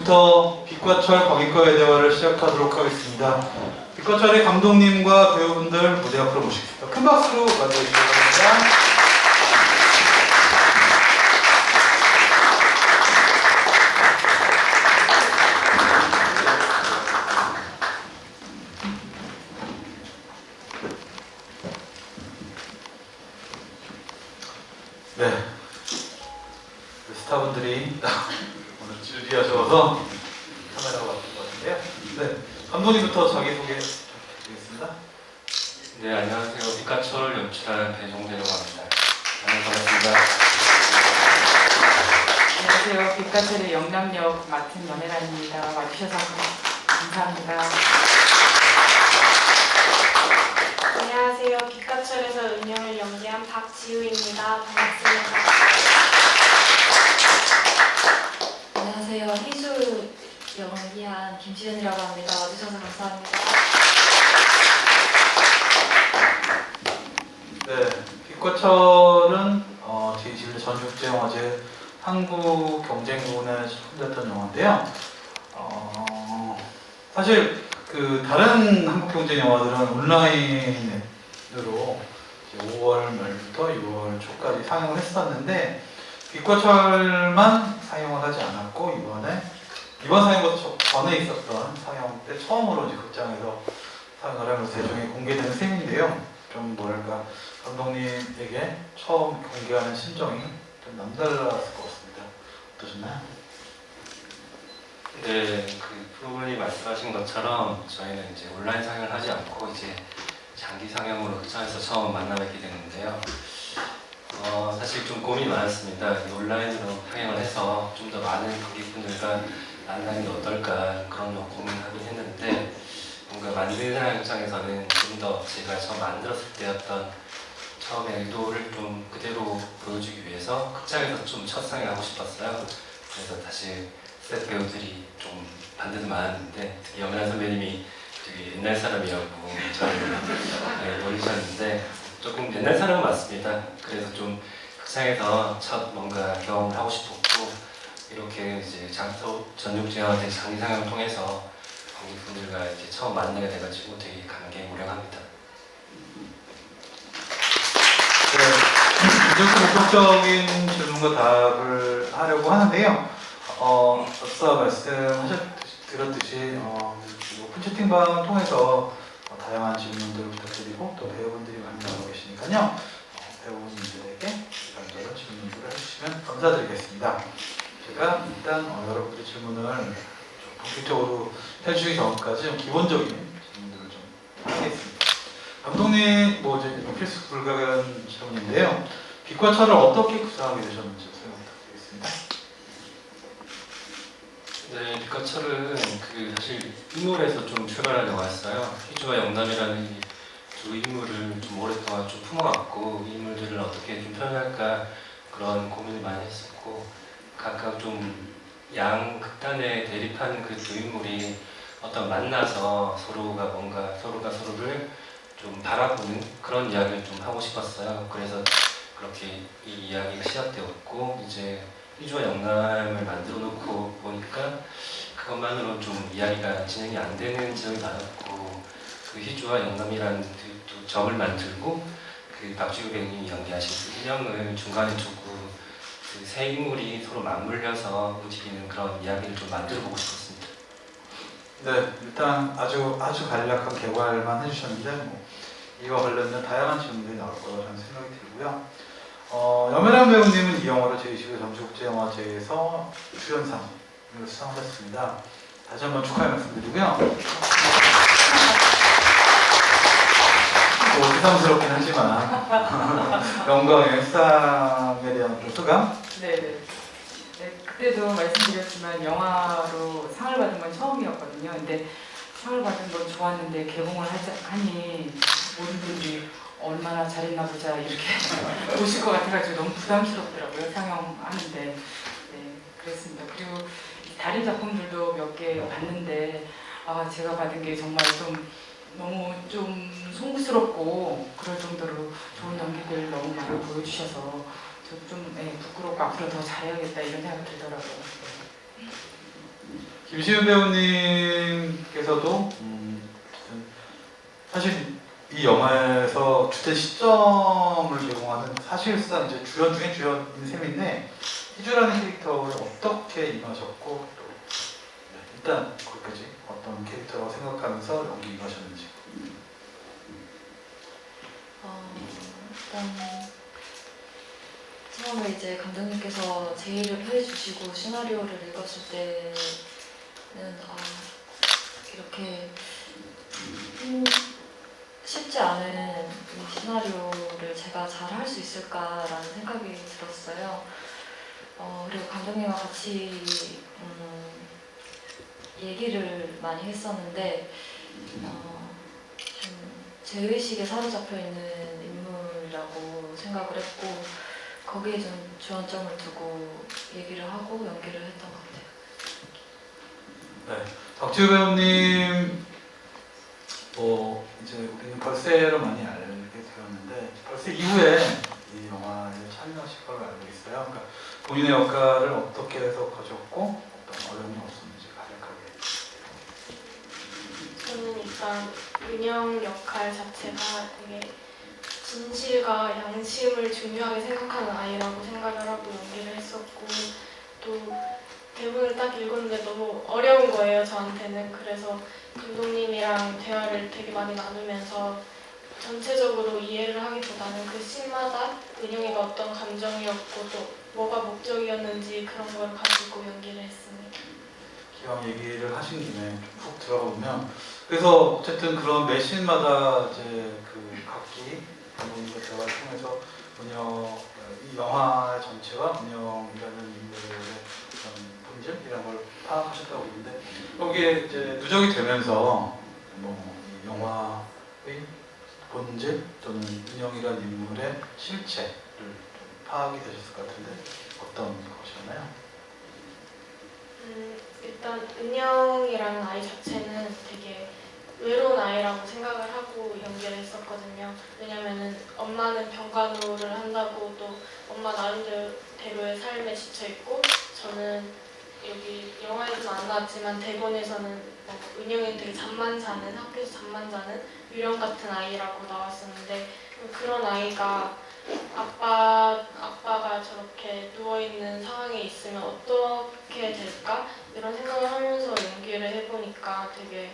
지금부터 빛과 철 광희과의 대화를 시작하도록 하겠습니다. 빛과 철의 감독님과 배우분들 무대 앞으로 모시겠습니다. 큰 박수로 맞이해주시기 바랍니다. 네, 스타분들이 오늘 준비하셔서 카메라가 왔던 것 같은데요. 네, 감독님부터 자기소개 부탁드리겠습니다. 네, 안녕하세요. 빛과 철을 연출한 배종대라고 합니다. 반갑습니다. 안녕하세요. 빛과 철의 영남역 맡은 연애란입니다. 와주셔서 감사합니다. 안녕하세요. 빛과 철에서 은영을 연기한 박지우입니다. 반갑습니다. 안녕하세요. 희수 연기한 김지현이라고 합니다. 와주셔서 감사합니다. 네, 빛과 철은 제21회 전국제영화제 한국경쟁군에 수상됐던 영화인데요. 사실 그 다른 한국경쟁 영화들은 온라인으로 5월 말부터 6월 초까지 상영을 했었는데 빛과 철만 상영을 하지 않았고 이번 상영보다 전에 있었던 상영 때 처음으로 이제 극장에서 상영을 하면서 대중에 공개되는 셈인데요. 좀 뭐랄까 감독님에게 처음 공개하는 심정이 좀 남달랐을 것 같습니다. 어떠셨나요? 네, 그 프로그램이 말씀하신 것처럼 저희는 이제 온라인 상영을 하지 않고 이제 장기 상영으로 극장에서 처음 만나뵙게 됐는데요. 사실 좀 고민이 많았습니다. 온라인으로 상영을 해서 좀 더 많은 관객분들과 만나는 게 어떨까 그런 좀 고민하긴 했는데 뭔가 만드는 사람 입장에서는 좀 더 제가 처음 만들었을 때였던 처음의 의도를 좀 그대로 보여주기 위해서 극장에서 좀 첫 상영하고 싶었어요. 그래서 다시 스텝 배우들이 좀 반대도 많았는데 특히 염란 선배님이 되게 옛날 사람이라고 저를 놀리셨는데 조금 옛날 사람은 맞습니다. 그래서 좀 극장에서 첫 뭔가 경험을 하고 싶었고 이렇게 이제 전육제한테 장기 상영을 통해서 관객분들과 이렇게 처음 만나게 돼가지고 되게 감개무량합니다. 네, 이제부터 본격적인 질문과 답을 하려고 하는데요. 앞서 말씀드렸듯이 오픈 채팅방을 통해서 다양한 질문들을 부탁드리고 또 배우분들이 많이 나오고 계시니까요. 배우분들에게 이런저런 질문들을 해주시면 감사드리겠습니다. 제가 일단 여러분들의 질문을 좀 본격적으로 해주시기 전까지 좀 기본적인 질문들을 좀 하겠습니다. 감독님, 이제 필수 불가한 질문인데요. 빛과 철을 어떻게 구상하게 되셨는지 설명 부탁드리겠습니다. 네, 빛과 철은 사실 인물에서 좀 출발한 영화였어요. 희주와 영남이라는 이 두 인물을 좀 오랫동안 좀 품어왔고 이 인물들을 어떻게 좀 표현할까 그런 고민을 많이 했었고 각각 좀 양 극단에 대립한 그 두 인물이 어떤 만나서 서로가 서로를 좀 바라보는 그런 이야기를 좀 하고 싶었어요. 그래서 그렇게 이 이야기가 시작되었고 이제 희주와 영남을 만들어 놓고 보니까 그것만으로 좀 이야기가 진행이 안 되는 지점이 많았고 그 희주와 영남이라는 두 점을 만들고 그 박지우 배우님이 연기하신 그 인형을 중간에 두고 그 세 인물이 서로 맞물려서 움직이는 그런 이야기를 좀 만들어 보고 싶었습니다. 네, 일단 아주 간략한 개괄만 해주셨는데 이와 관련된 다양한 질문들이 나올 거라는 생각이 들고요. 염혜란 배우님은 이 영화로 제21회 전주국제영화제에서 주연상을 수상하셨습니다. 다시 한번 축하의 말씀드리고요. 새삼스럽긴 하지만 영광의 수상에 대한 소감? 네네. 네, 그때도 말씀드렸지만 영화로 상을 받은 건 처음이었거든요. 근데 상을 받은 건 좋았는데 개봉을 하니 모든 분들이 얼마나 잘했나 보자 이렇게 보실 것 같아가지고 너무 부담스럽더라고요. 상영하는데. 네, 그랬습니다. 그리고 다른 작품들도 몇 개 봤는데 제가 받은 게 정말 너무 좀 송구스럽고 그럴 정도로 좋은 연기들 너무 많이 보여주셔서 좀 부끄럽고 앞으로 더 잘해야겠다 이런 생각이 들더라고요. 김시윤 배우님께서도 사실 이 영화에서 주된 시점을 제공하는 사실상 이제 주연 중에 주연인 셈인데 희주라는 캐릭터를 어떻게 임하셨고 또 일단 거기까지 어떤 캐릭터라고 생각하면서 연기 임하셨는지. 일단 처음에 이제 감독님께서 제의를 해주시고 시나리오를 읽었을 때는 이렇게 쉽지 않은 이 시나리오를 제가 잘 할 수 있을까라는 생각이 들었어요. 그리고 감독님과 같이 얘기를 많이 했었는데 좀 제의식에 사로잡혀 있는 인물이라고 생각을 했고 거기에 좀 주안점을 두고 얘기를 하고 연기를 했던 것 같아요. 네, 덕지우 배우님 이제 우리는 벌새로 많이 알게 되었는데 벌새 이후에 이 영화에 참여하실 걸로 알고 있어요. 그러니까 본인의 역할을 어떻게 해서 거셨고 어떤 어려움이 없었는지 간략하게. 저는 일단 은영 역할 자체가 되게 진실과 양심을 중요하게 생각하는 아이라고 생각을 하고 연기를 했었고 또 대본을 딱 읽었는데 너무 어려운 거예요, 저한테는. 그래서 감독님이랑 대화를 되게 많이 나누면서 전체적으로 이해를 하기보다는 그 씬마다 은영이가 어떤 감정이었고 또 뭐가 목적이었는지 그런 걸 가지고 연기를 했습니다. 기왕 얘기를 하신 김에 푹 들어가 보면 그래서 어쨌든 그런 매 씬마다 이제 그 각기 감독님과 대화를 통해서 이 영화 전체와 은영이라는 인물의 어떤 본질 이런 걸 파악하셨다고 보는데 여기에 이제 누적이 되면서 이 영화의 본질 또는 은영이라는 인물의 실체를 좀 파악이 되셨을 것 같은데 어떤 것이었나요? 일단 은영이라는 아이 자체는 되게 외로운 아이라고 생각을 하고 연기를 했었거든요. 왜냐면은 엄마는 병간호를 한다고 또 엄마 나름대로의 삶에 지쳐있고 저는 여기 영화에서는 안 나왔지만 대본에서는 은영이는 되게 잠만 자는 학교에서 잠만 자는 유령 같은 아이라고 나왔었는데 그런 아이가 아빠가 저렇게 누워있는 상황에 있으면 어떻게 될까? 이런 생각을 하면서 연기를 해보니까 되게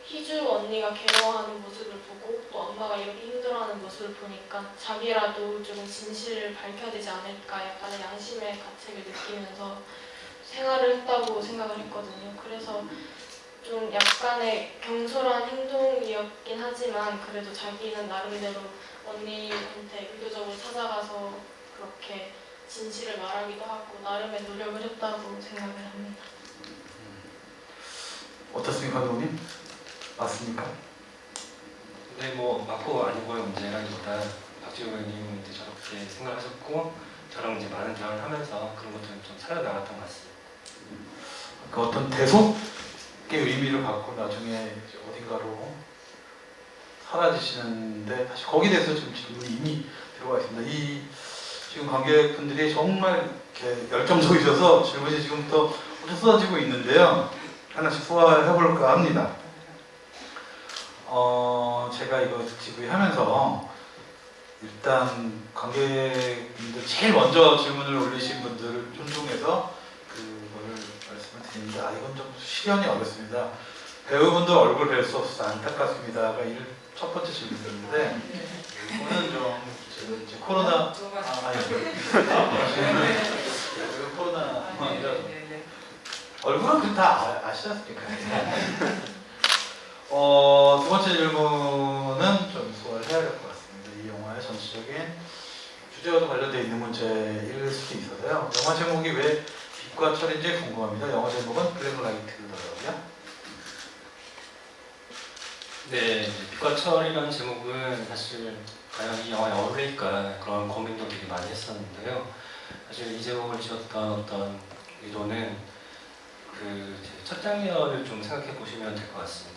희주 언니가 괴로워하는 모습을 보고 또 엄마가 이렇게 힘들어하는 모습을 보니까 자기라도 조금 진실을 밝혀야 되지 않을까 약간의 양심의 가책을 느끼면서 생활을 했다고 생각을 했거든요. 그래서 좀 약간의 경솔한 행동이었긴 하지만 그래도 자기는 나름대로 언니한테 의도적으로 찾아가서 그렇게 진실을 말하기도 하고 나름의 노력을 했다고 생각을 합니다. 어떻습니까, 감독님? 맞습니까? 근데 맞고 아니고의 문제라기보다 박지우 배우님은 이제 저렇게 생각하셨고 저랑 이제 많은 대화를 하면서 그런 것들을 좀 살려나갔던 것 같습니다. 그 어떤 대속의 의미를 갖고 나중에 이제 어딘가로 사라지시는데 다시 거기에 대해서 좀 질문이 이미 들어가 있습니다. 이 지금 관객분들이 정말 이렇게 열정적이셔서 질문이 지금부터 쏟아지고 있는데요. 하나씩 소화해볼까 합니다. 제가 이거 GV 하면서 일단 관객분들 제일 먼저 질문을 올리신 분들을 존중해서 그거를 말씀을 드립니다. 이건 좀 실현이 어렵습니다. 배우분들 얼굴 뵐 수 없어서 안타깝습니다가 첫 번째 질문이었는데 이거는 좀 이제 코로나 코로나이라 얼굴은 그 다 아시지 않습니까? 두 번째 질문은 좀 소화를 해야 될 것 같습니다. 이 영화의 전체적인 주제와도 관련되어 있는 문제일 수도 있어서요. 영화 제목이 왜 빛과 철인지 궁금합니다. 영화 제목은 블랙라이트더라고요. 네, 빛과 철이라는 제목은 사실 과연 이 영화에 어울릴까 그런 고민도 되게 많이 했었는데요. 사실 이 제목을 지었던 어떤 의도는 그 첫 장면을 좀 생각해 보시면 될 것 같습니다.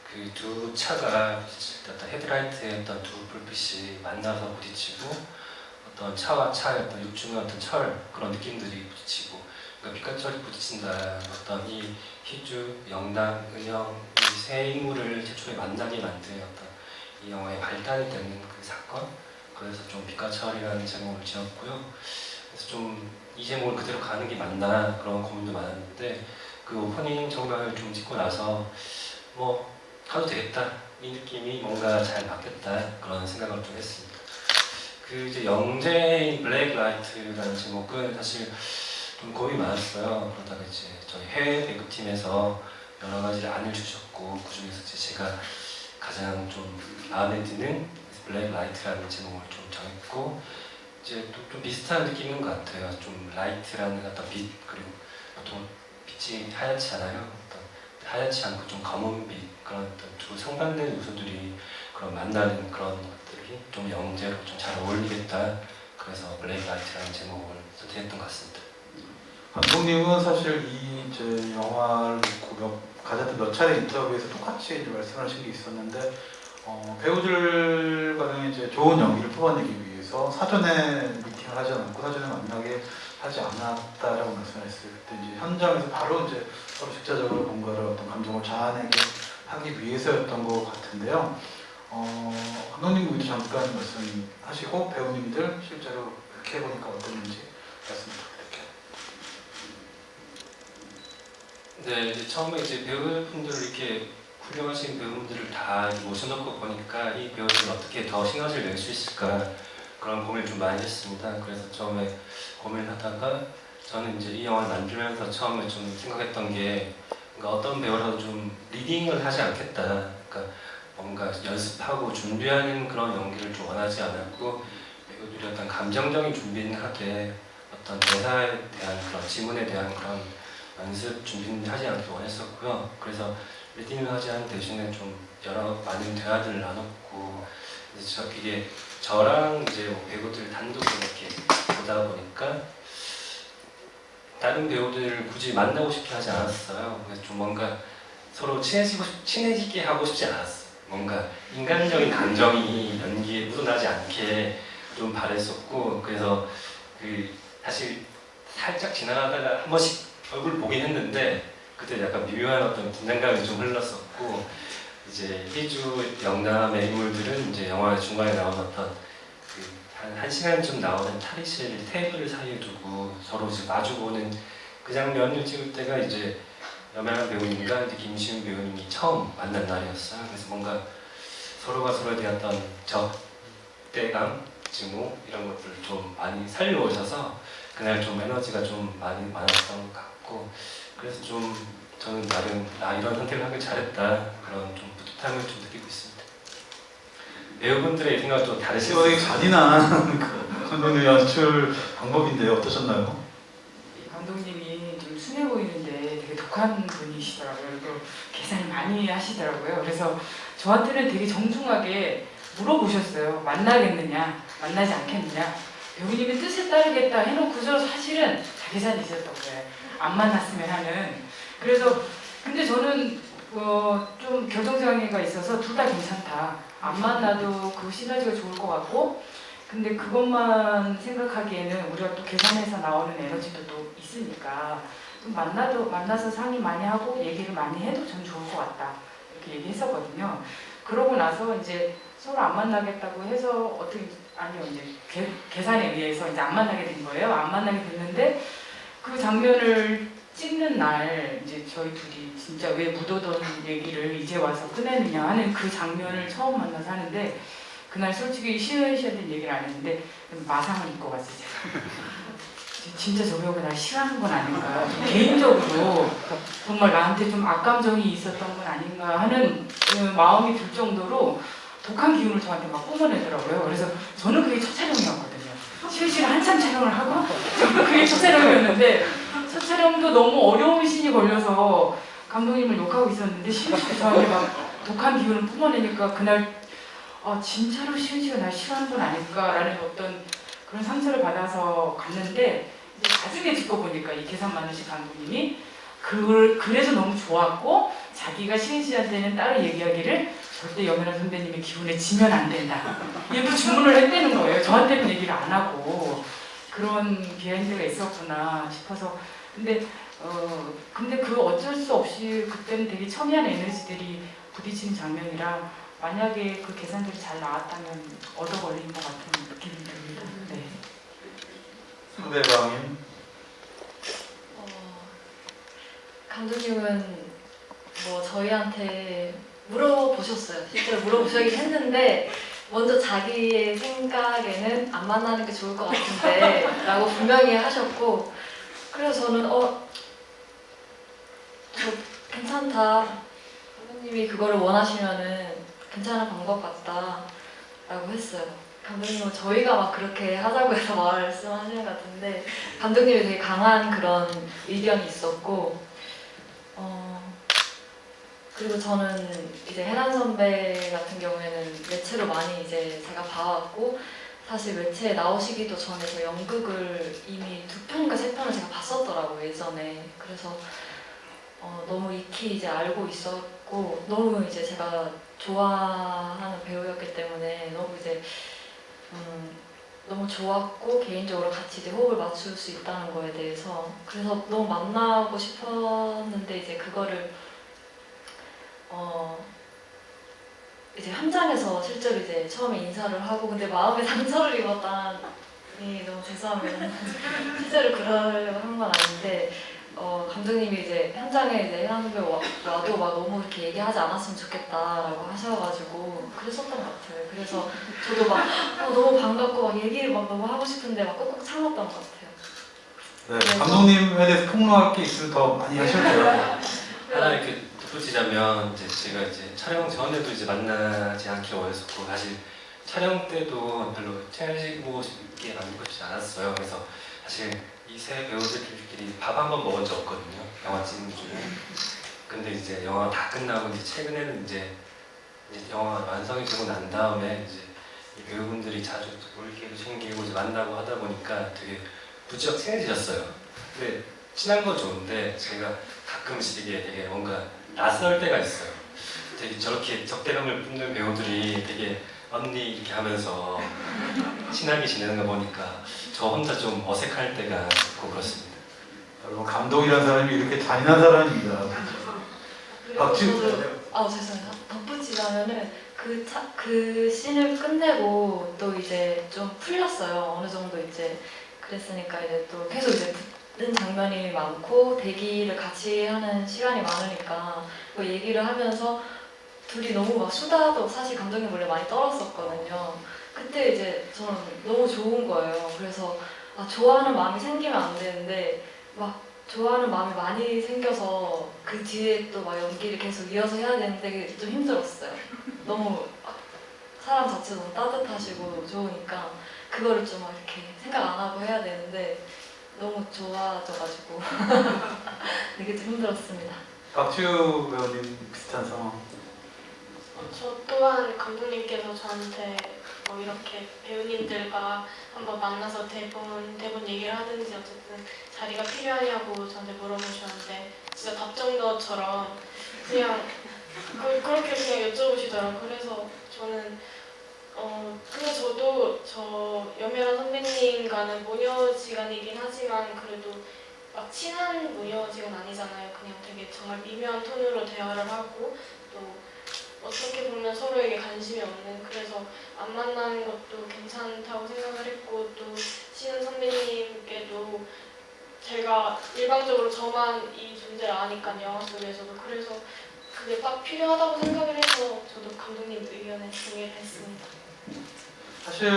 그 두 차가 어떤 헤드라이트의 어떤 두 불빛이 만나서 부딪히고 어떤 차와 차의 어떤 육중의 어떤 철 그런 느낌들이 부딪히고 그러니까 빛과 부딪힌다. 어떤 이 희주, 영남, 은영 이 세 인물을 최초에 만나게 만든 어떤 이 영화의 발단이 되는 그 사건. 그래서 좀 빛과 철이라는 제목을 지었고요. 그래서 좀 이 제목을 그대로 가는 게 맞나 그런 고민도 많았는데 그 오프닝 정말 좀 찍고 나서 뭐 가도 되겠다 이 느낌이 뭔가 잘 맞겠다 그런 생각을 좀 했습니다. 그 이제 영재의 블랙 라이트라는 제목은 사실 좀 고민이 많았어요. 그러다가 이제 저희 해외 배구팀에서 여러 가지 안을 주셨고 그 중에서 이제 제가 가장 좀 마음에 드는 블랙 라이트라는 제목을 좀 정했고 이제 좀 비슷한 느낌인 것 같아요. 좀 라이트라는 어떤 빛 그리고 보통 빛이 하얗지 않아요. 어떤 하얗지 않고 좀 검은 빛 그런 어떤 두 상반된 요소들이 그런 만나는 그런 것들이 좀 영재로 좀 잘 어울리겠다. 그래서 블랙 라이트라는 제목을 선택했던 것 같습니다. 감독님은 사실 이 이제 영화를 놓고 가장 몇 차례 인터뷰에서 똑같이 이제 말씀하신 게 있었는데 배우들과는 이제 좋은 연기를 뽑아내기 위해서 사전에 미팅을 하지 않았고 사전에 만나게 하지 않았다라고 말씀하셨을 때 이제 현장에서 바로 이제 서로 직접적으로 뭔가를 어떤 감정을 자아내게 하기 위해서였던 것 같은데요. 감독님도 잠깐 말씀하시고 배우님들 실제로 이렇게 해보니까 어땠는지 말씀 부탁드릴게요. 네, 이제 처음에 이제 배우분들을 이렇게 훌륭하신 배우분들을 다 모셔놓고 보니까 이 배우들을 어떻게 더 시너지를 낼 수 있을까 그런 고민을 좀 많이 했습니다. 그래서 처음에 고민을 하다가 저는 이제 이 영화를 만들면서 처음에 좀 생각했던 게 그러니까 어떤 배우라도 좀 리딩을 하지 않겠다. 그러니까 뭔가 연습하고 준비하는 그런 연기를 좀 원하지 않았고 배우들이 어떤 감정적인 준비는 하되 어떤 대사에 대한 그런 지문에 대한 그런 연습 준비는 하지 않기 원했었고요. 그래서 리딩을 하지 않은 대신에 좀 여러 많은 대화들을 나눴고 이게 저랑 이제 배우들 단독으로 이렇게 보다 보니까 다른 배우들을 굳이 만나고 싶게 하지 않았어요. 그래서 좀 뭔가 서로 친해지게 하고 싶지 않았어요. 뭔가 인간적인 감정이 연기에 묻어나지 않게 좀 바랬었고 그래서 그 사실 살짝 지나가다가 한 번씩 얼굴 보긴 했는데 그때 약간 미묘한 어떤 긴장감이 좀 흘렀었고 이제 희주 영남의 인물들은 이제 영화 중간에 나오는 어떤 한 시간쯤 나오는 탈의실 테이블 사이에 두고 서로 이제 마주보는 그 장면을 찍을 때가 이제 여명한 배우님과 이제 김시훈 배우님이 처음 만난 날이었어요. 그래서 뭔가 서로가 서로에 대한 어떤 적대감, 증오 이런 것들을 좀 많이 살려오셔서 그날 좀 에너지가 좀 많이 많았던 것 같고 그래서 좀 저는 나름 이런 선택을 하길 잘했다 그런 좀 뿌듯함을 좀 느끼고 있습니다. 배우분들의 생각도 다르실 수 되게 있어요. 잔인한 그 감독님 연출 방법인데 어떠셨나요? 감독님이 좀 순해 보이는데 되게 독한 분이시더라고요. 또 계산을 많이 하시더라고요. 그래서 저한테는 되게 정중하게 물어보셨어요. 만나겠느냐, 만나지 않겠느냐. 배우님의 뜻에 따르겠다 해놓고서 사실은 다 계산이 있었던 거예요. 안 만났으면 하는. 그래서 근데 저는 좀 결정장애가 있어서 둘 다 괜찮다. 안 만나도 그 시너지가 좋을 것 같고 근데 그것만 생각하기에는 우리가 또 계산해서 나오는 에너지도 또 있으니까 좀 만나서 상의 많이 하고 얘기를 많이 해도 전 좋을 것 같다 이렇게 얘기했었거든요. 그러고 나서 이제 서로 안 만나겠다고 해서 어떻게 아니요 이제 계산에 의해서 이제 안 만나게 된 거예요. 안 만나게 됐는데 그 장면을 찍는 날 이제 저희 둘이 진짜 왜 묻어둔 얘기를 이제 와서 꺼내느냐 하는 그 장면을 처음 만나서 하는데 그날 솔직히 시은 씨한테는 얘기를 안 했는데 마상을 입고 갔어요. 제가. 진짜 저 배우가 날 싫어하는 건 아닌가 개인적으로 정말 나한테 좀 악감정이 있었던 건 아닌가 하는 마음이 들 정도로 독한 기운을 저한테 막 뿜어내더라고요. 그래서 저는 그게 첫 촬영이었거든요. 시은 씨가 한참 촬영을 하고 저는 그게 첫 촬영이었는데 첫 촬영도 너무 어려운 신이 걸려서 감독님을 욕하고 있었는데 시은 씨가 저한테 막 독한 기운을 뿜어내니까 그날 진짜로 시은 씨가 날 싫어하는 건 아닐까라는 어떤 그런 상처를 받아서 갔는데 이제 나중에 듣고 보니까 이 계산 많으신 감독님이 그래서 너무 좋았고 자기가 시은 씨한테는 따로 얘기하기를 절대 여면한 선배님의 기운에 지면 안 된다 이렇게 주문을 했다는 거예요. 저한테는 얘기를 안 하고 그런 비하인드가 있었구나 싶어서 근데 그 어쩔 수 없이 그때는 되게 첨예한 에너지들이 부딪히는 장면이라 만약에 그 계산들이 잘 나왔다면 얻어 걸린 것 같은 느낌이 듭니다. 네. 상대방인 어, 감독님은 뭐 저희한테 물어보셨어요. 실제로 물어보시긴 했는데 먼저 자기의 생각에는 안 만나는 게 좋을 것 같은데 라고 분명히 하셨고, 그래서 저는 저 괜찮다, 감독님이 그거를 원하시면은 괜찮은 방법 같다 라고 했어요. 감독님은 저희가 막 그렇게 하자고 해서 말씀하시는 것 같은데 감독님이 되게 강한 그런 의견이 있었고, 그리고 저는 이제 혜란 선배 같은 경우에는 매체로 많이 이제 제가 봐왔고, 사실 매체에 나오시기도 전에 저 연극을 이미 2편인가 3편을 제가 봤었더라고요, 예전에. 그래서 너무 익히 이제 알고 있었고, 너무 이제 제가 좋아하는 배우였기 때문에 너무 이제 너무 좋았고, 개인적으로 같이 이제 호흡을 맞출 수 있다는 거에 대해서 그래서 너무 만나고 싶었는데, 이제 그거를 이제 현장에서 실제로 이제 처음에 인사를 하고, 근데 마음에 상처를 입었다니 너무 죄송합니다. 실제로 그러려고 한 건 아닌데, 감독님이 이제 현장에 이제 혜란 선배 와도 막 너무 이렇게 얘기하지 않았으면 좋겠다라고 하셔가지고 그랬었던 것 같아요. 그래서 저도 막 너무 반갑고 막 얘기를 막 너무 하고 싶은데 막 꾹꾹 참았던 것 같아요. 네, 감독님에 대해서 폭로할 게 있으면 더 많이 하셔도 돼요. 하나 이렇게 덧붙이자면 이제 제가 이제 촬영 전에도 이제 만나지 않기로 원했었고, 사실 촬영 때도 별로 친해지고 싶게 만들고 싶지 않았어요. 그래서 사실 이 세 배우들끼리 밥 한 번 먹은 적 없거든요, 영화 찍는 중에. 근데 이제 영화 다 끝나고 이제 최근에는 이제 영화 완성이 되고 난 다음에 이제 이 배우분들이 자주 올 기회도 생기고 이제 만나고 하다 보니까 되게 부쩍 친해지셨어요. 근데 친한 건 좋은데 제가 가끔씩 이게 되게 뭔가 낯설 때가 있어요. 되게 저렇게 적대감을 뿜는 배우들이 되게 언니 이렇게 하면서 친하게 지내는 거 보니까 저 혼자 좀 어색할 때가 있고 그렇습니다. 여러분, 감독이라는 사람이 이렇게 잔인한 사람입니다. 박지우. 죄송해요. 덧붙이자면은 그 씬을 끝내고 또 이제 좀 풀렸어요. 어느 정도 이제 그랬으니까 이제 또 계속 이제 붙는 장면이 많고 대기를 같이 하는 시간이 많으니까 그 얘기를 하면서 둘이 너무 막 수다도 사실 감독님 원래 많이 떨었었거든요. 그때 이제 저는 너무 좋은 거예요. 그래서 좋아하는 마음이 생기면 안 되는데 막 좋아하는 마음이 많이 생겨서 그 뒤에 또 막 연기를 계속 이어서 해야 되는데 그게 좀 힘들었어요. 너무 사람 자체도 너무 따뜻하시고 좋으니까 그거를 좀 막 이렇게 생각 안 하고 해야 되는데 너무 좋아져가지고 되게 좀 힘들었습니다. 박지우 배우님 비슷한 상황. 저 또한 감독님께서 저한테 뭐 이렇게 배우님들과 한번 만나서 대본 얘기를 하든지 어쨌든 자리가 필요하냐고 저한테 물어보셨는데 진짜 답정너처럼 그냥 그렇게 그냥 여쭤보시더라고요. 그래서 저는 근데 저도 저 염혜란 선배님과는 모녀지간이긴 하지만 그래도 막 친한 모녀지간 아니잖아요. 그냥 되게 정말 미묘한 톤으로 대화를 하고 또 어떻게 보면 서로에게 관심이 없는, 그래서 안 만나는 것도 괜찮다고 생각을 했고, 또 신은 선배님께도 제가 일방적으로 저만 이 존재를 아니까 영화 속에서도, 그래서 그게 딱 필요하다고 생각을 해서 저도 감독님 의견에 동의를 했습니다. 사실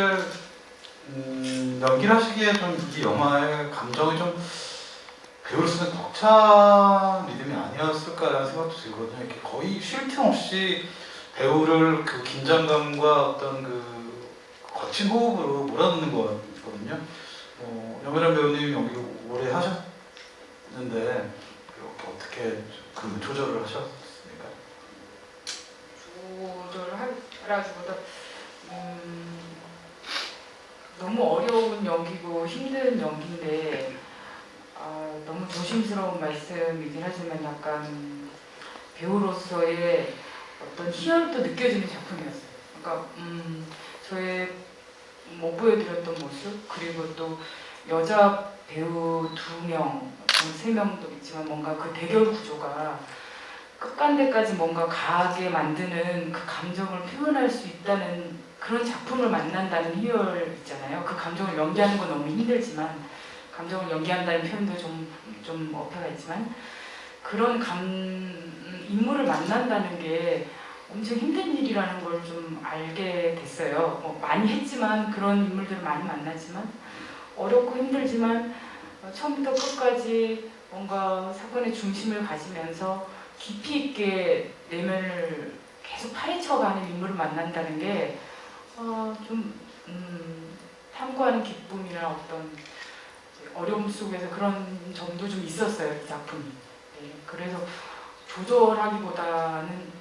연기를 하시기에 좀 이 영화의 감정이 좀 배우로서는 벅찬 리듬이 아니었을까라는 생각도 들거든요. 이렇게 거의 쉴 틈 없이 배우를 그 긴장감과 어떤 그 거친 호흡으로 몰아넣는 거거든요. 염혜란 배우님 연기를 오래 하셨는데 어떻게 그 조절을 하셨습니까? 조절을 하라기보다 너무 어려운 연기고 힘든 연기인데 너무 조심스러운 말씀이긴 하지만 약간 배우로서의 어떤 희열도 느껴지는 작품이었어요. 그러니까 저의 못 보여드렸던 모습, 그리고 또 여자 배우 2명, 세 명도 있지만 뭔가 그 대결 구조가 끝간데까지 뭔가 가게 만드는 그 감정을 표현할 수 있다는 그런 작품을 만난다는 희열 있잖아요. 그 감정을 연기하는 건 너무 힘들지만 감정을 연기한다는 표현도 좀 어폐가 있지만 그런 인물을 만난다는 게 엄청 힘든 일이라는 걸 좀 알게 됐어요. 뭐 많이 했지만 그런 인물들을 많이 만났지만 어렵고 힘들지만 처음부터 끝까지 뭔가 사건의 중심을 가지면서 깊이 있게 내면을 계속 파헤쳐가는 인물을 만난다는 게 탐구하는 기쁨이나 어떤 어려움 속에서 그런 점도 좀 있었어요, 이 작품이. 네, 그래서 조절하기보다는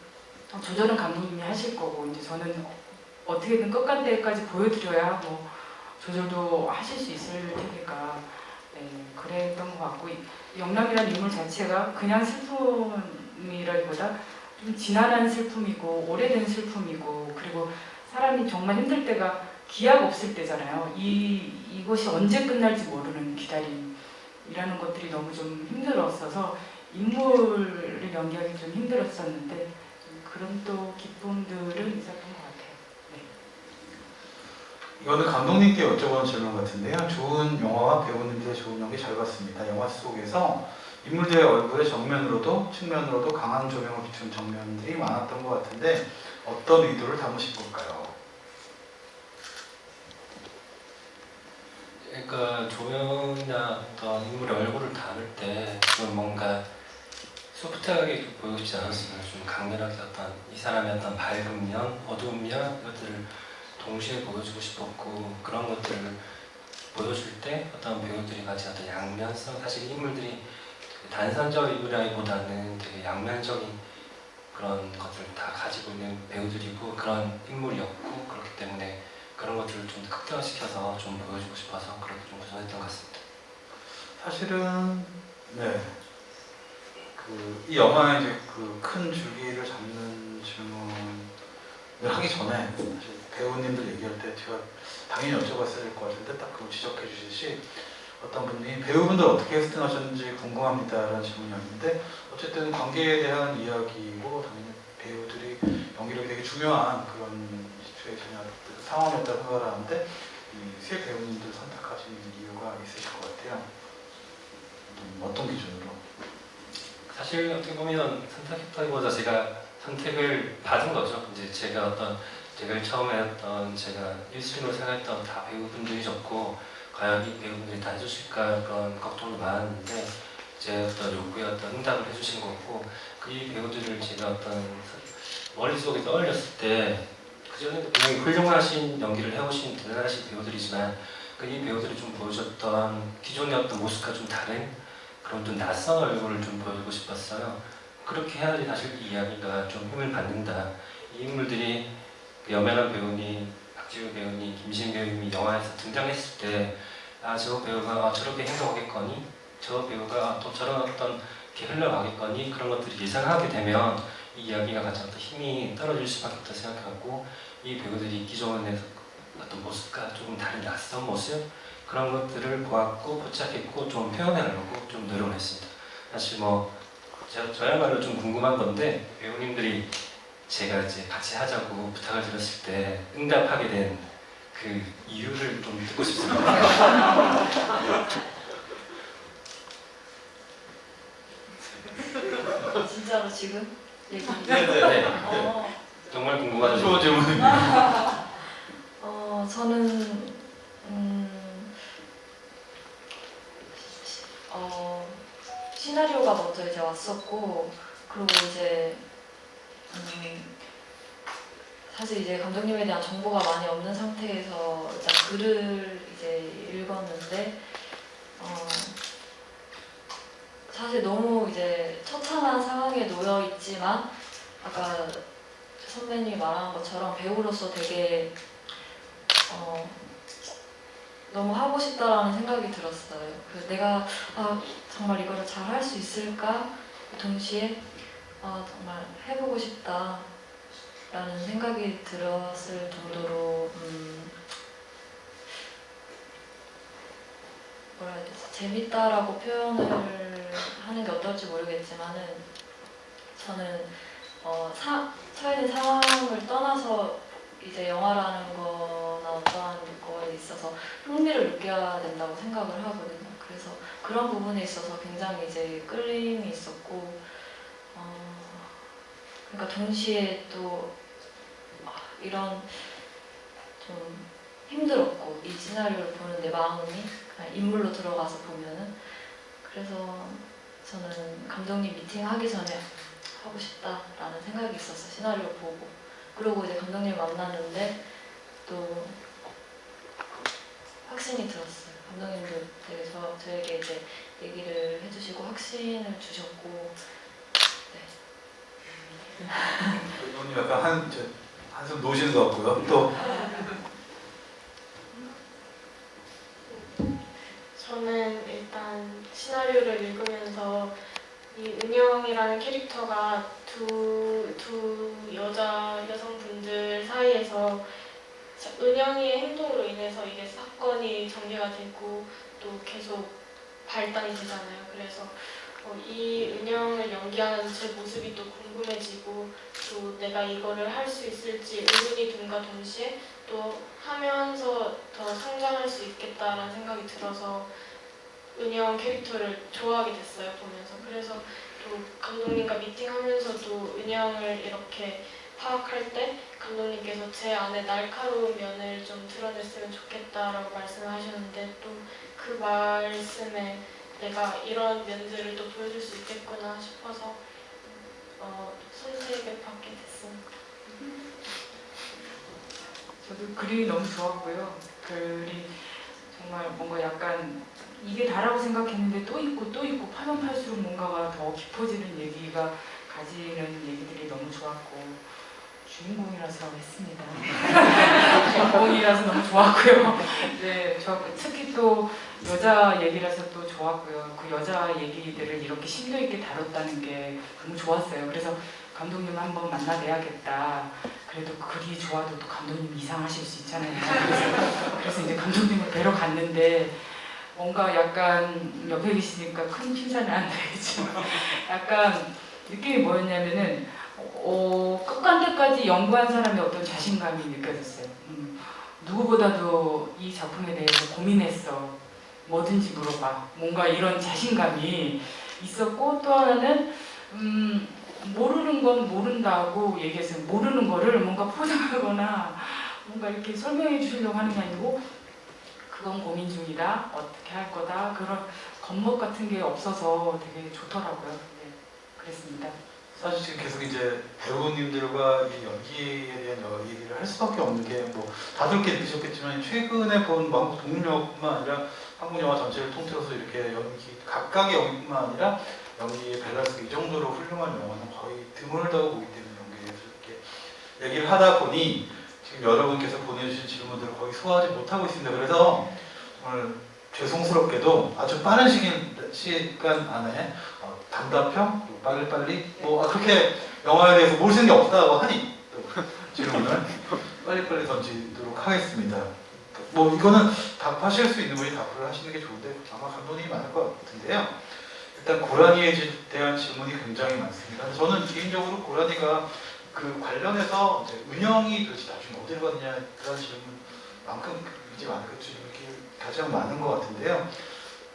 조절은 감독님이 하실 거고 이제 저는 어떻게든 끝간데까지 보여드려야 뭐 조절도 하실 수 있을 테니까 네, 그랬던 것 같고 영남이라는 인물 자체가 그냥 슬픔이라기보다 좀 지난한 슬픔이고 오래된 슬픔이고 그리고 사람이 정말 힘들 때가 기약 없을 때잖아요. 이것이 언제 끝날지 모르는 기다림이라는 것들이 너무 좀 힘들었어서 인물을 연기하기 좀 힘들었었는데 그런 또 기쁨들은 있었던 것 같아요. 네. 이거는 감독님께 여쭤보는 질문 같은데요. 좋은 영화와 배우님들의 좋은 연기 잘 봤습니다. 영화 속에서 인물들의 얼굴에 정면으로도 측면으로도 강한 조명을 비추는 장면들이 많았던 것 같은데 어떤 의도를 담으신 걸까요? 그러니까 조명이나 어떤 인물의 얼굴을 담을 때 좀 뭔가 소프트하게 보이고 싶지 않았어요. 좀 강렬하게 어떤 이 사람의 어떤 밝은 면, 어두운 면 이것들을 동시에 보여주고 싶었고 그런 것들을 보여줄 때 어떤 배우들이 가진 어떤 양면성 사실 인물들이 단선적이라기보다는 되게 양면적인 그런 것들을 다 가지고 있는 배우들이고 그런 인물이었고 그렇기 때문에 그런 것들을 좀 극대화시켜서 좀 보여주고 싶어서 그렇게 좀 구성했던 것 같습니다. 사실은 네. 이 영화의 이제 그 큰 줄기를 잡는 질문을 하기 전에 사실 배우님들 얘기할 때 제가 당연히 여쭤봤어야 될 것 같은데 딱 그걸 지적해 주시듯이 어떤 분이 배우분들 어떻게 캐스팅하셨는지 궁금합니다라는 질문이었는데 어쨌든 관계에 대한 이야기고 당연히 배우들이 연기력이 되게 중요한 그런 시츄에이션이나 상황이었다고 생각을 하는데 이 세 배우님들 선택하신 이유가 있으실 것 같아요. 어떤 기준으로? 사실 어떻게 보면 선택했다기보다 제가 선택을 받은 거죠. 이제 제가 처음에 했던 제가 1순위로 생각했던 다 배우분들이셨고 과연 이 배우분들이 다 해주실까 그런 걱정도 많았는데 제 어떤 요구에 어떤 응답을 해주신 거고 이 배우들을 제가 어떤 머릿속에 떠올렸을 때 그전에도 분명히 훌륭하신 연기를 해오신 대단하신 배우들이지만 이 배우들이 좀 보여줬던 기존의 어떤 모습과 좀 다른 그런 좀 낯선 얼굴을 좀 보여주고 싶었어요. 그렇게 해야지 사실 이 이야기가 좀 힘을 받는다. 이 인물들이 여면한 배우님, 박지우 배우님, 김신 배우님이 영화에서 등장했을 때 저 배우가 저렇게 행동하겠거니 저 배우가 또 저런 어떤 게 흘러가겠거니 그런 것들을 예상하게 되면 이 이야기가 가장 더 힘이 떨어질 수밖에 없다 생각하고 이 배우들이 기존의 어떤 모습과 조금 다른 낯선 모습 그런 것들을 보았고 포착했고 좀 표현하려고 좀 노력을 했습니다. 사실 저야말로 좀 궁금한 건데 배우님들이 제가 이제 같이 하자고 부탁을 드렸을 때 응답하게 된 그 이유를 좀 듣고 싶습니다. 진짜로 지금 얘기. 네네네. 정말 궁금하죠. 좋은 질문입니다. 저는 시나리오가 먼저 이제 왔었고 그리고 이제 사실 이제 감독님에 대한 정보가 많이 없는 상태에서 일단 글을 이제 읽었는데 사실 너무 이제 처참한 상황에 놓여 있지만 아까 선배님이 말한 것처럼 배우로서 되게 너무 하고 싶다라는 생각이 들었어요. 내가 정말 이거를 잘 할 수 있을까? 동시에 정말 해보고 싶다라는 생각이 들었을 정도로 뭐라 해야 되지? 재밌다라고 표현을 하는 게 어떨지 모르겠지만은 저는 처해진 상황을 떠나서 이제 영화라는 거나 어떠한 거에 있어서 흥미를 느껴야 된다고 생각을 하거든요. 그래서 그런 부분에 있어서 굉장히 이제 끌림이 있었고, 그러니까 동시에 또 이런 좀 힘들었고, 이 시나리오를 보는 내 마음이 그냥 인물로 들어가서 보면은. 그래서 저는 감독님 미팅하기 전에 하고 싶다라는 생각이 있었어요. 시나리오 보고. 그리고 이제 감독님 만났는데 또 확신이 들었어요. 감독님도 되게 저에게 이제 얘기를 해주시고 확신을 주셨고. 네. 감독님 약간 한숨 놓으시는 것 같고요. 또 저는 일단 시나리오를 읽으면서 이 은영이라는 캐릭터가 두 여성분들 사이에서 은영이의 행동으로 인해서 이게 사건이 전개가 되고 또 계속 발단이 되잖아요. 그래서 이 은영을 연기하는 제 모습이 또 궁금해지고 또 내가 이거를 할 수 있을지 의문이 든과 동시에 또 하면서 더 성장할 수 있겠다라는 생각이 들어서 은영 캐릭터를 좋아하게 됐어요, 보면서. 그래서 또 감독님과 미팅하면서도 은영을 이렇게 파악할 때 감독님께서 제 안에 날카로운 면을 좀 드러냈으면 좋겠다라고 말씀을 하셨는데 또 그 말씀에 내가 이런 면들을 또 보여줄 수 있겠구나 싶어서 선택을 받게 됐습니다. 저도 글이 너무 좋았고요. 글이 정말 뭔가 약간 이게 다라고 생각했는데 또 있고 또 있고 파면 팔수록 뭔가가 더 깊어지는 얘기가 가지는 얘기들이 너무 좋았고 주인공이라서 했습니다. 주인공이라서 너무 좋았고요. 네, 좋았고 특히 또 여자 얘기라서 또 좋았고요. 그 여자 얘기들을 이렇게 심도 있게 다뤘다는 게 너무 좋았어요. 그래서 감독님 한번 만나뵈야겠다. 그래도 글이 좋아도 또 감독님 이상하실 수 있잖아요. 그래서 이제 감독님을 뵈러 갔는데 뭔가 약간 옆에 계시니까 큰 칭찬을 안 드리지만 약간 느낌이 뭐였냐면은 끝간데까지 연구한 사람의 어떤 자신감이 느껴졌어요. 누구보다도 이 작품에 대해서 고민했어. 뭐든지 물어봐. 뭔가 이런 자신감이 있었고 또 하나는 모르는 건 모른다고 얘기했어요. 모르는 거를 뭔가 포장하거나 뭔가 이렇게 설명해 주시려고 하는 게 아니고 그건 고민 중이다. 어떻게 할 거다. 그런 겉멋 같은 게 없어서 되게 좋더라고요. 네, 그랬습니다. 사실 지금 계속 이제 배우님들과 이 연기에 대한 얘기를 할 수밖에 없는 게 뭐 다들 그렇게 느끼셨겠지만 최근에 본 한국 독립영화뿐만 아니라 한국 영화 전체를 통틀어서 이렇게 연기 각각의 연기뿐만 아니라 연기의 밸런스가 이 정도로 훌륭한 영화는 거의 드물다고 보기 때문에 연기에 대해서 이렇게 얘기를 하다 보니 지금 여러분께서 보내주신 질문들을 거의 소화하지 못하고 있습니다. 그래서 오늘 죄송스럽게도 아주 빠른 시간 안에 단답형, 빨리빨리 그렇게 영화에 대해서 모르시는 게 없다고 하니 또 질문을 빨리빨리 던지도록 하겠습니다. 뭐 이거는 답하실 수 있는 분이 답을 하시는 게 좋은데 아마 감독님이 많을 것 같은데요. 일단 고라니에 대한 질문이 굉장히 많습니다. 저는 개인적으로 고라니가 그 관련해서 이제 은영이 도대체 나중에 어디로 갔느냐 그런 질문만큼 이제 많은 질문이 가장 많은 것 같은데요.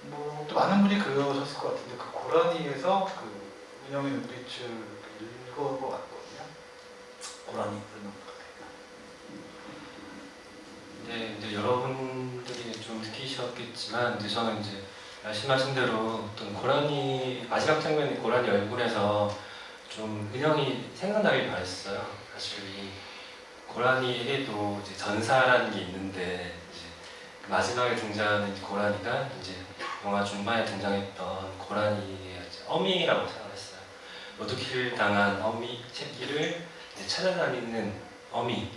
뭐 또 많은 분이 그러셨을 것 같은데 그 고라니에서 그 은영의 눈빛을 읽어봤거든요. 고라니 그런 것 같아요. 네, 이제 여러분들이 좀 느끼셨겠지만 이제 저는 이제 말씀하신 대로 어떤 고라니 마지막 장면의 고라니 얼굴에서 좀 은영이 생각나길 바랬어요. 사실 이 고라니에게도 이제 전사라는 게 있는데 이제 마지막에 등장하는 고라니가 이제 영화 중반에 등장했던 고라니의 어미라고 생각했어요. 로드킬 당한 어미 새끼를 이제 찾아다니는 어미.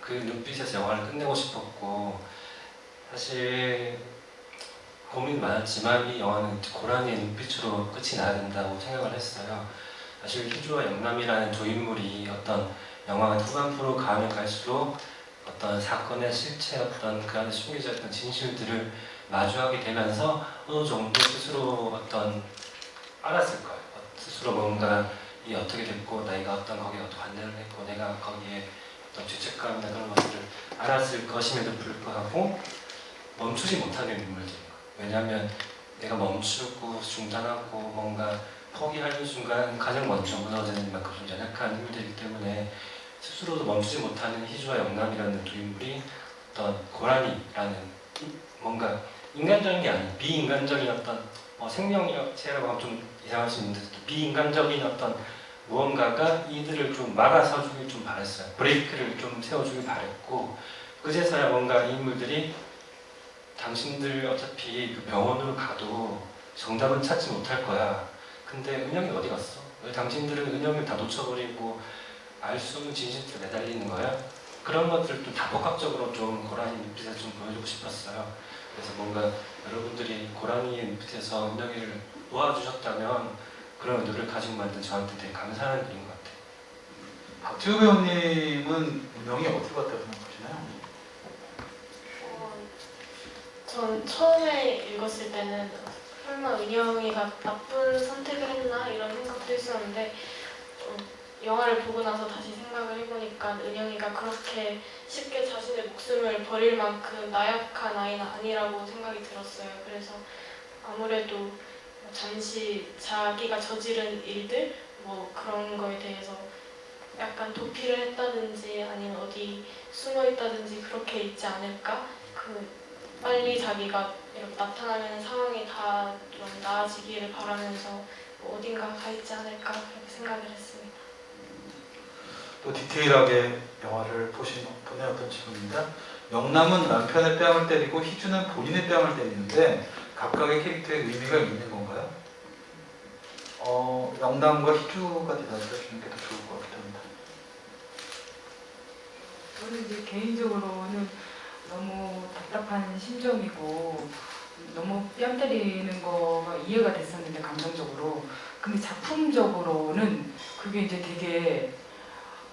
그 눈빛에서 영화를 끝내고 싶었고 사실 고민이 많았지만 이 영화는 고라니의 눈빛으로 끝이 나야 된다고 생각을 했어요. 사실 희주와 영남이라는 두 인물이 어떤 영화 후반부로 가면 갈수록 어떤 사건의 실체였던 그 안에 숨겨져 있던 진실들을 마주하게 되면서 어느 정도 스스로 어떤 알았을 거예요. 스스로 뭔가 이 어떻게 됐고 나이가 어떤 거기에 어떤 관대를 했고 내가 거기에 어떤 죄책감이나 그런 것들을 알았을 것임에도 불구하고 멈추지 못하는 인물들인 거예요. 왜냐하면 내가 멈추고 중단하고 뭔가 포기하는 순간 가장 먼저 무너지는 만큼 좀 연약한 인물들이기 때문에 스스로도 멈추지 못하는 희주와 영남이라는 두 인물이 어떤 고라니라는 뭔가 인간적인 게 아닌 비인간적인 어떤 생명체라고 하면 좀 이상할 수 있는데 비인간적인 어떤 무언가가 이들을 좀 막아서주길 좀 바랬어요. 브레이크를 좀 세워주길 바랬고 그제서야 뭔가 이 인물들이 당신들 어차피 그 병원으로 가도 정답은 찾지 못할 거야. 근데 은영이 어디 갔어? 왜 당신들은 은영을 다 놓쳐버리고 알 수 없는 진실들에 매달리는 거야? 그런 것들도 다 복합적으로 좀 고라니 눈빛에서 좀 보여주고 싶었어요. 그래서 뭔가 여러분들이 고라니의 눈빛에서 은영이를 놓아주셨다면 그런 의도를 가지고 만든 저한테 되게 감사한 일인 것 같아요. 박지우 배우님은 은영이 어디 갔다고 생각하시나요? 전 처음에 읽었을 때는 설마 은영이가 나쁜 선택을 했나 이런 생각도 했었는데 영화를 보고 나서 다시 생각을 해보니까 은영이가 그렇게 쉽게 자신의 목숨을 버릴 만큼 나약한 아이는 아니라고 생각이 들었어요. 그래서 아무래도 잠시 자기가 저지른 일들 뭐 그런 거에 대해서 약간 도피를 했다든지 아니면 어디 숨어 있다든지 그렇게 있지 않을까? 빨리 자기가 이렇게 나타나면 상황이 다 좀 나아지기를 바라면서 뭐 어딘가 가 있지 않을까 그렇게 생각을 했습니다. 또 디테일하게 영화를 보신 분의 어떤 질문입니다. 영남은 남편의 뺨을 때리고 희주는 본인의 뺨을 때리는데 각각의 캐릭터의 의미가 있는 건가요? 영남과 희주가 대답을 해주는 게 더 좋을 것 같긴 합니다. 저는 이제 개인적으로는 너무 답답한 심정이고 너무 뺨 때리는 거가 이해가 됐었는데 감정적으로 근데 작품적으로는 그게 이제 되게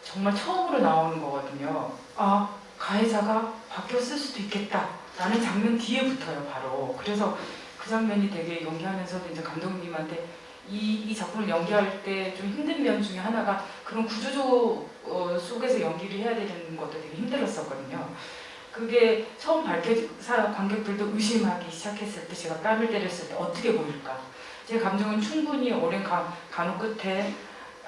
정말 처음으로 나오는 거거든요. 아 가해자가 바뀌었을 수도 있겠다 라는 장면 뒤에 붙어요 바로. 그래서 그 장면이 되게 연기하면서도 이제 감독님한테 이 작품을 연기할 때 좀 힘든 면 중에 하나가 그런 구조조 속에서 연기를 해야 되는 것도 되게 힘들었었거든요. 그게 처음 관객들도 의심하기 시작했을 때 제가 뺨을 때렸을 때 어떻게 보일까? 제 감정은 충분히 오랜 간호 끝에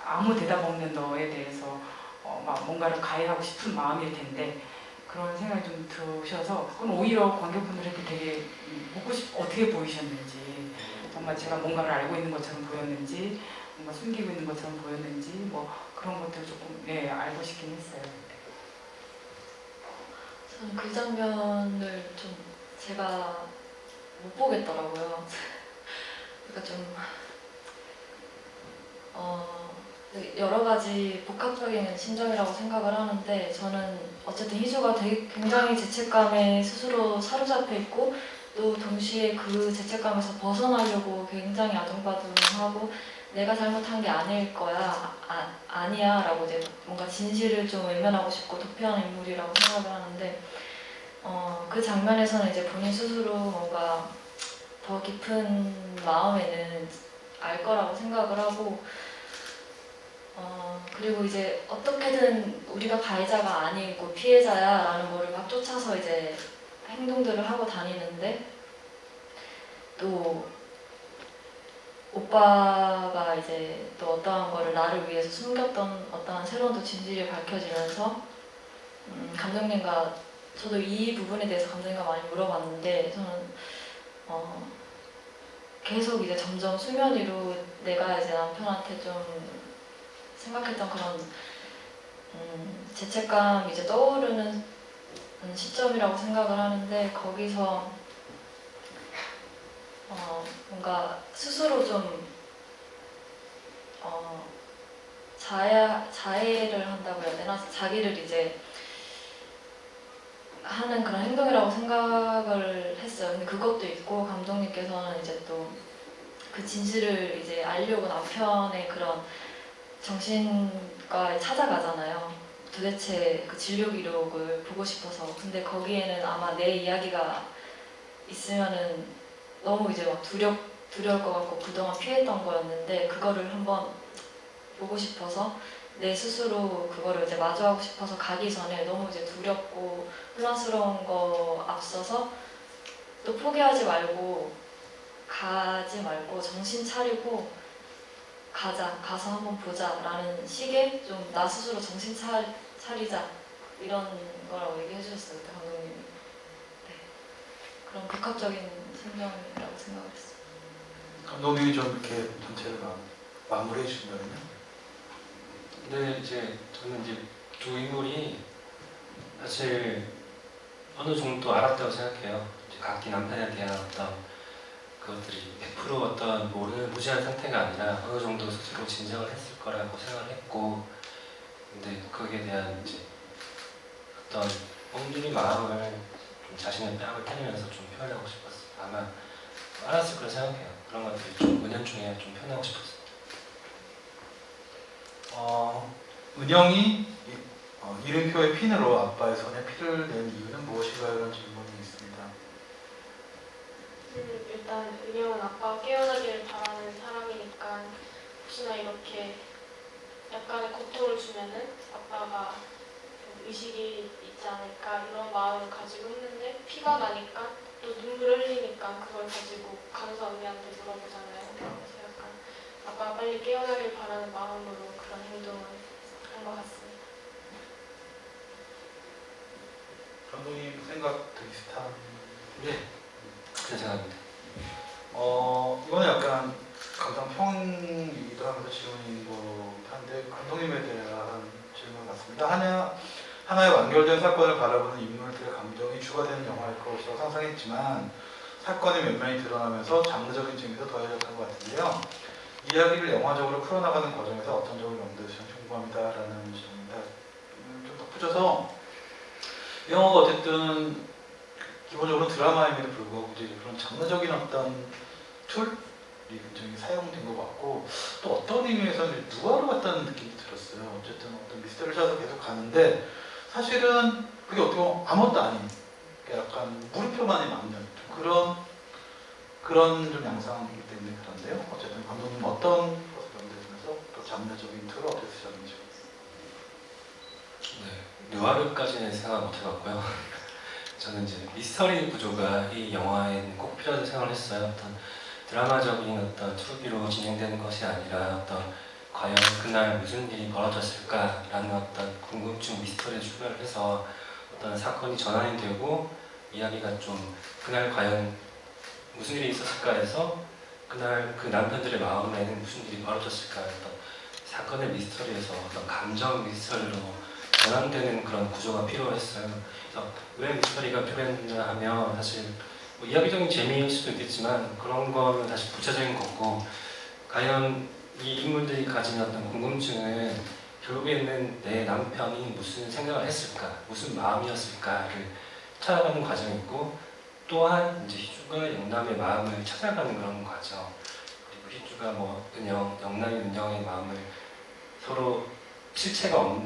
아무 대답 없는 너에 대해서 막 뭔가를 가해하고 싶은 마음일 텐데 그런 생각이 좀 드셔서 그건 오히려 관객분들한테 되게 어떻게 보이셨는지 정말 제가 뭔가를 알고 있는 것처럼 보였는지 뭔가 숨기고 있는 것처럼 보였는지 뭐 그런 것들을 조금 알고 싶긴 했어요. 저는 그 장면을 좀 제가 못 보겠더라고요. 그러니까 좀 여러 가지 복합적인 심정이라고 생각을 하는데 저는 어쨌든 희주가 되게 굉장히 죄책감에 스스로 사로잡혀 있고 또 동시에 그 죄책감에서 벗어나려고 굉장히 아둥바둥하고 내가 잘못한 게 아닐 거야, 아니야 라고 이제 뭔가 진실을 좀 외면하고 싶고 도피하는 인물이라고 생각을 하는데 그 장면에서는 이제 본인 스스로 뭔가 더 깊은 마음에는 알 거라고 생각을 하고 그리고 이제 어떻게든 우리가 가해자가 아니고 피해자야 라는 거를 막 쫓아서 이제 행동들을 하고 다니는데 또 오빠가 이제 또 어떠한 거를 나를 위해서 숨겼던 어떠한 새로운 또 진실이 밝혀지면서 감독님과 저도 이 부분에 대해서 감독님과 많이 물어봤는데 저는 계속 이제 점점 수면 위로 내가 이제 남편한테 좀 생각했던 그런 죄책감 이제 떠오르는 시점이라고 생각을 하는데 거기서 뭔가 스스로 좀 자해를 한다고 해야 되나? 자기를 이제 하는 그런 행동이라고 생각을 했어요. 근데 그것도 있고 감독님께서는 이제 또 그 진실을 이제 알려고 남편의 그런 정신과에 찾아가잖아요. 도대체 그 진료 기록을 보고 싶어서. 근데 거기에는 아마 내 이야기가 있으면은 너무 이제 막 두려울 것 같고 그동안 피했던 거였는데 그거를 한번 보고 싶어서 내 스스로 그거를 이제 마주하고 싶어서 가기 전에 너무 이제 두렵고 혼란스러운 거 앞서서 또 포기하지 말고 가지 말고 정신 차리고 가서 한번 보자라는 식의 좀 나 스스로 정신 차리자 이런 거라고 얘기해 주셨어요 그때 감독님이. 네. 그런 복합적인 심정이라고 생각을 했어요. 감독님이 좀 이렇게 전체를 마무리해 주신다면요? 근데 이제 저는 이제 두 인물이 사실 어느 정도 알았다고 생각해요. 이제 각기 남편에 대한 어떤 그것들이 100% 어떤 모르는 무지한 상태가 아니라 어느 정도 스스로 진정을 했을 거라고 생각을 했고, 근데 거기에 대한 이제 어떤 엉뚱이 마음을 좀 자신의 뺨을 때리면서 좀 표현하고 싶었어요. 아마 알았을 거라 생각해요. 그런 것들이 좀 은연중에 좀 표현하고 싶었어요. 은영이 이름표의 핀으로 아빠의 손에 피를 낸 이유는 무엇인가요? 이런 질문이 있습니다. 일단 은영은 아빠가 깨어나기를 바라는 사람이니까 혹시나 이렇게 약간의 고통을 주면은 아빠가 좀 의식이 있지 않을까 이런 마음을 가지고 했는데 피가 나니까 또 눈물을 흘리니까 그걸 가지고 간호사 언니한테 물어보잖아요. 그래서 약간 아빠가 빨리 깨어나길 바라는 마음으로 그런 행동을 한 것 같습니다. 감독님 생각 비슷한? 네, 그렇게 생각합니다. 이거는 약간 감상평이기도 하면서 질문이기도 한데 감독님에 대한 질문 같습니다. 하나의 완결된 사건을 바라보는 인물들의 감정이 주가 되는 영화일 것이라고 상상했지만 사건의 면면이 드러나면서 장르적인 재미도 더해졌던 것 같은데요. 이야기를 영화적으로 풀어나가는 과정에서 어떤 점을 염두에 두시면 궁금합니다라는 질문입니다. 좀 덧붙여서 이 영화가 어쨌든 기본적으로 드라마임에도 불구하고 이제 그런 장르적인 어떤 툴이 굉장히 사용된 것 같고 또 어떤 의미에서는 누아르 같다는 느낌이 들었어요. 어쨌든 어떤 미스터리를 찾아서 계속 가는데 사실은 그게 어떻게 보면 아무것도 아닌 약간 물음표만이 맞는 그런 좀 양상이기 때문에 그런데요. 어쨌든 감독님 어떤 것을 연대하면서 또 장르적인 툴을 어떻게 쓰셨는지. 네, 느와르까지는 생각 못 해봤고요. 저는 이제 미스터리 구조가 이 영화에는 꼭 필요하다고 생각을 했어요. 어떤 드라마적인 어떤 트루비로 진행되는 것이 아니라 어떤 과연 그날 무슨 일이 벌어졌을까라는 어떤 궁금증 미스터리를 출발을 해서 어떤 사건이 전환이 되고 이야기가 좀 그날 과연 무슨 일이 있었을까 해서 그날 그 남편들의 마음에는 무슨 일이 벌어졌을까 어떤 사건의 미스터리에서 어떤 감정 미스터리로 전환되는 그런 구조가 필요했어요. 그래서 왜 미스터리가 필요했냐 하면 사실 뭐 이야기적인 재미일 수도 있겠지만 그런 거는 사실 구체적인 거고 과연 이 인물들이 가진 어떤 궁금증은 결국에는 내 남편이 무슨 생각을 했을까, 무슨 마음이었을까를 찾아가는 과정이고 또한 이제 희주가 영남의 마음을 찾아가는 그런 과정 그리고 희주가 뭐 영남이 은영의 마음을 서로 실체가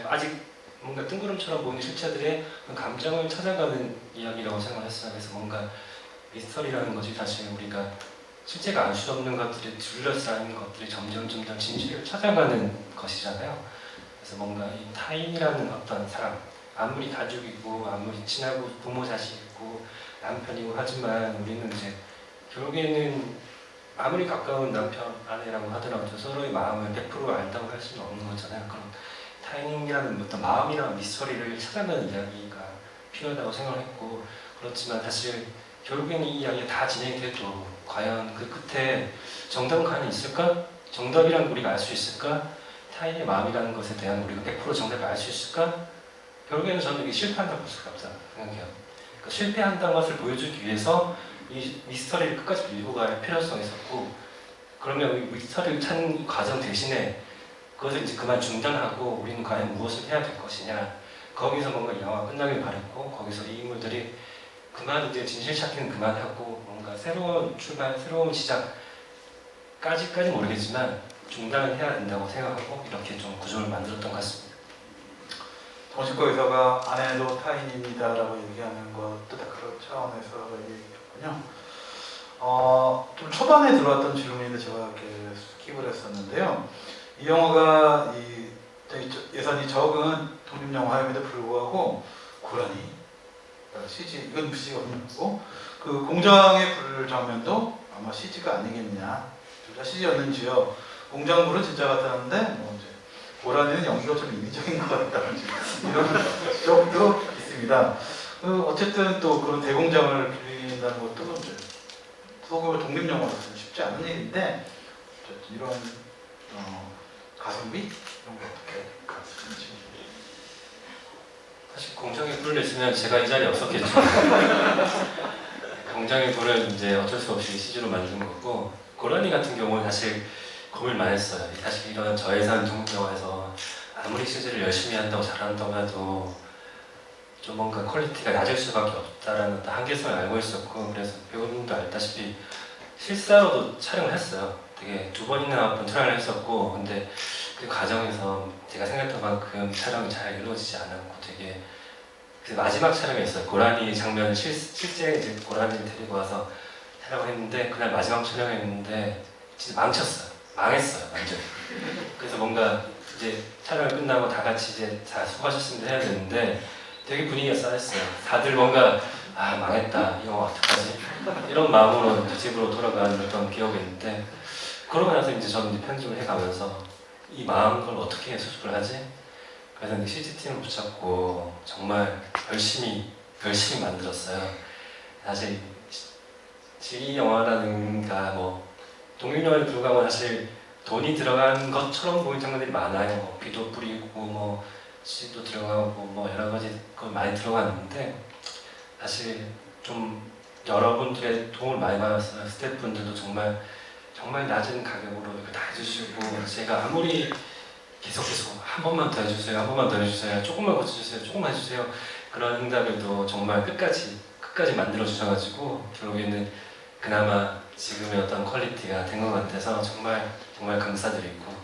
아직 뭔가 뜬구름처럼 보이는 실체들의 감정을 찾아가는 이야기라고 생각했어요. 그래서 뭔가 미스터리라는 것이 사실 우리가 실체가 알 수 없는 것들이 둘러싸인 것들이 점점 진실을 찾아가는 것이잖아요. 그래서 뭔가 이 타인이라는 어떤 사람 아무리 가족이고 아무리 친하고 부모 자식이고 남편이고 하지만 우리는 이제 결국에는 아무리 가까운 남편 아내라고 하더라도 서로의 마음을 100% 안다고 할 수는 없는 거잖아요. 그런 타이밍이라는 어떤 마음이라는 미스터리를 찾아가는 이야기가 필요하다고 생각을 했고 그렇지만 사실 결국에는 이 이야기가 다 진행이 돼도 과연 그 끝에 정답은 과연 있을까? 정답이란 우리가 알 수 있을까? 타인의 마음이라는 것에 대한 우리가 100% 정답을 알 수 있을까? 결국에는 저는 이게 실패한다고 볼 수가 없다고 생각해요. 그러니까 실패한다는 것을 보여주기 위해서 이 미스터리를 끝까지 밀고 갈 필요성이 있었고 그러면 이 미스터리를 찾는 과정 대신에 그것을 이제 그만 중단하고 우리는 과연 무엇을 해야 될 것이냐 거기서 뭔가 영화가 끝나길 바랬고 거기서 이 인물들이 그만 이제 진실 찾기는 그만하고 뭔가 새로운 출발, 새로운 시작까지는 모르겠지만 중단을 해야 된다고 생각하고 이렇게 좀 구조를 만들었던 것 같습니다. 정신과 의사가 아내도 타인입니다라고 얘기하는 것도 다 그런 차원에서 얘기했군요. 좀 초반에 들어왔던 질문인데 제가 이렇게 스킵을 했었는데요. 이 영화가 되게 예산이 적은 독립 영화임에도 불구하고 고라니, CG 이건 CG가 없고 그 공장의 불 장면도 아마 CG가 아니겠냐. 둘 다 CG였는지요. 공장불은 진짜 같았는데 뭐 이제 고라니는 연기가 좀 인위적인 것 같다는 이런 지적도 있습니다. 어쨌든 또 그런 대공장을 빌린다는 것도 이제 소규모 독립 영화로서는 쉽지 않은 일인데 어쨌든 이런 가성비 이런 거 어떻게 가르치는지. 사실 공장에 불을 냈으면 제가 이 자리에 없었겠죠. 공장의 불은 이제 어쩔 수 없이 CG로 만든 거고, 고라니 같은 경우는 사실 고민을 많이 했어요. 사실 이런 저예산 독립 영화에서 아무리 CG를 열심히 한다고 잘한다고 해도 좀 뭔가 퀄리티가 낮을 수밖에 없다라는 한계성을 알고 있었고, 그래서 배우님도 알다시피 실사로도 촬영을 했어요. 되게 2번이나 몇 번 촬영을 했었고, 근데 그 과정에서 제가 생각했던 만큼 촬영이 잘 이루어지지 않았고, 되게 그 마지막 촬영이었어요. 고라니 장면 실제 이제 고라니를 데리고 와서 촬영을 했는데, 그날 마지막 촬영했는데 진짜 망했어요 완전. 그래서 뭔가 이제 촬영을 끝나고 다 같이 이제 자 수고하셨습니다 해야 되는데 되게 분위기가 쌓였어요. 다들 뭔가 망했다, 이 영화 어떡하지? 이런 마음으로 이제 집으로 돌아가는 어떤 기억이 있는데, 그러고 나서 이제 저는 이제 편집을 해가면서 이 마음을 어떻게 수습을 하지? 그래서 이제 CG팀을 붙잡고 정말 열심히 만들었어요. 사실 이 영화라든가 뭐 독립영화에 불과하고 사실 돈이 들어간 것처럼 보이는 장면들이 많아요. 뭐 비도 뿌리고 뭐 CG도 들어가고 뭐 여러 가지 거 많이 들어갔는데, 사실 좀 여러분들의 도움을 많이 받았어요. 스태프분들도 정말 낮은 가격으로 이렇게 다 해주시고, 제가 아무리 계속 한 번만 더 해주세요, 한 번만 더 해주세요, 조금만 고쳐주세요, 조금만 해주세요, 그런 응답에도 정말 끝까지 만들어 주셔가지고 결국에는 그나마 지금의 어떤 퀄리티가 된 것 같아서 정말 감사드리고,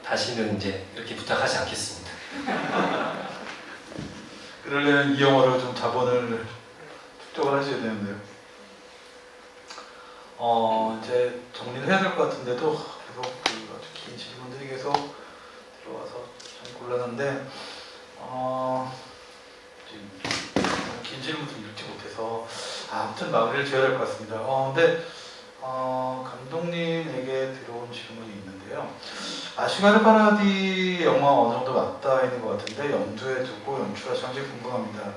다시는 이제 이렇게 부탁하지 않겠습니다. 그러려면 이 영화로 좀 자본을 축적을 하셔야 되는데요. 이제 정리를 해야 될 것 같은데도 계속 아주 긴 질문들이 계속 들어와서 참 곤란한데, 지금 긴 질문도 읽지 못해서 아무튼 마무리를 지어야 될 것 같습니다. 근데 감독님에게 들어온 질문이 있는데요. 아시가르 파라디 영화 어느 정도 맞닿아 있는 것 같은데 염두에 두고 연출하시는지 궁금합니다.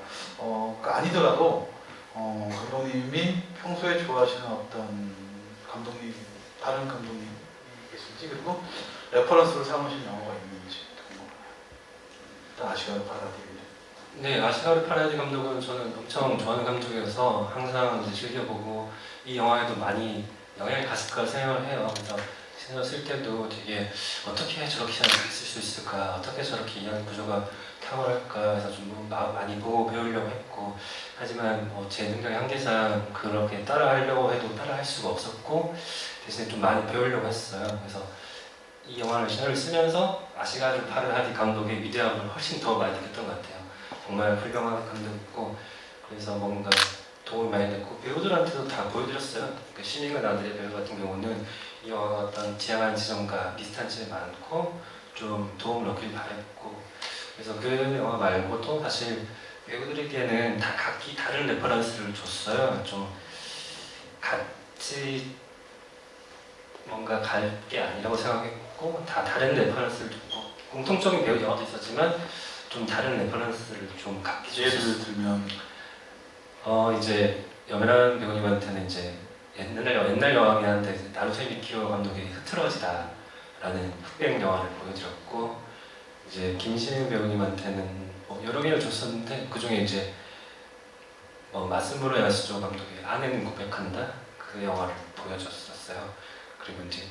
아니더라도 감독님이 평소에 좋아하시는 어떤 다른 감독님이 계신지, 그리고 레퍼런스로 삼으신 영화가 있는지 궁금해요. 일단 아시가르 파라디. 네, 아시가르 파라디 감독은 저는 엄청 좋아하는 감독이어서 항상 이제 즐겨보고 이 영화에도 많이 영향이 갔을 거라 생각을 해요. 그래서 시나리오 쓸 때도 되게 어떻게 저렇게 쓸 수 있을까, 어떻게 저렇게 이야기 구조가 탁월할까 해서 좀 많이 보고 배우려고 했고, 하지만 뭐 제 능력의 한계상 그렇게 따라하려고 해도 따라할 수가 없었고, 대신에 좀 많이 배우려고 했어요. 그래서 이 영화를 시나리오를 쓰면서 아시가르 파라디 감독의 위대함을 훨씬 더 많이 느꼈던 것 같아요. 정말 훌륭한 감독이고, 그래서 뭔가 도움이 많이 됐고, 배우들한테도 다 보여드렸어요. 그 신인과 나들의 배우 같은 경우는 이 영화가 어떤 지향하는 지점과 비슷한 점이 많고 좀 도움을 얻길 바랬고, 그래서 그 영화 말고도 사실 배우들에게는 다 각기 다른 레퍼런스를 줬어요. 좀 같이 뭔가 갈 게 아니라고 생각했고, 다 다른 레퍼런스를 줬고, 공통적인 배우 영화도 있었지만 좀 다른 레퍼런스를 좀 각기 줬어요. 예를 들면 이제 여면한 배우님한테는 이제 옛날 영화긴 한데 나루토 미키오 감독의 흐트러지다라는 흑백 영화를 보여드렸고, 이제 김신우 배우님한테는 뭐 여러 개를 줬었는데 그 중에 이제 마스무로 야스조 감독의 아내는 고백한다, 그 영화를 보여줬었어요. 그리고 이제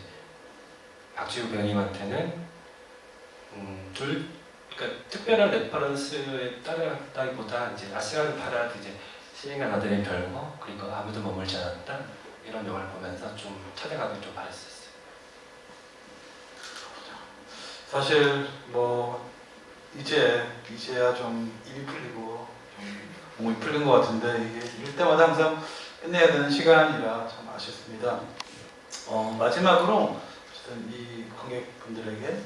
박지우 배우님한테는 그러니까 특별한 레퍼런스에 따라다기보다 이제 아시가르 파라디, 이제 신인과 나들의 별거, 그리고 아무도 머물지 않았다, 이런 영화를 보면서 좀 찾아가길 좀 바랬었어요. 사실 뭐 이제야 좀 입이 풀리고 좀 몸이 풀린 것 같은데, 이게 읽을 때마다 항상 끝내야 되는 시간이라 참 아쉽습니다. 마지막으로 어쨌든 이 관객분들에게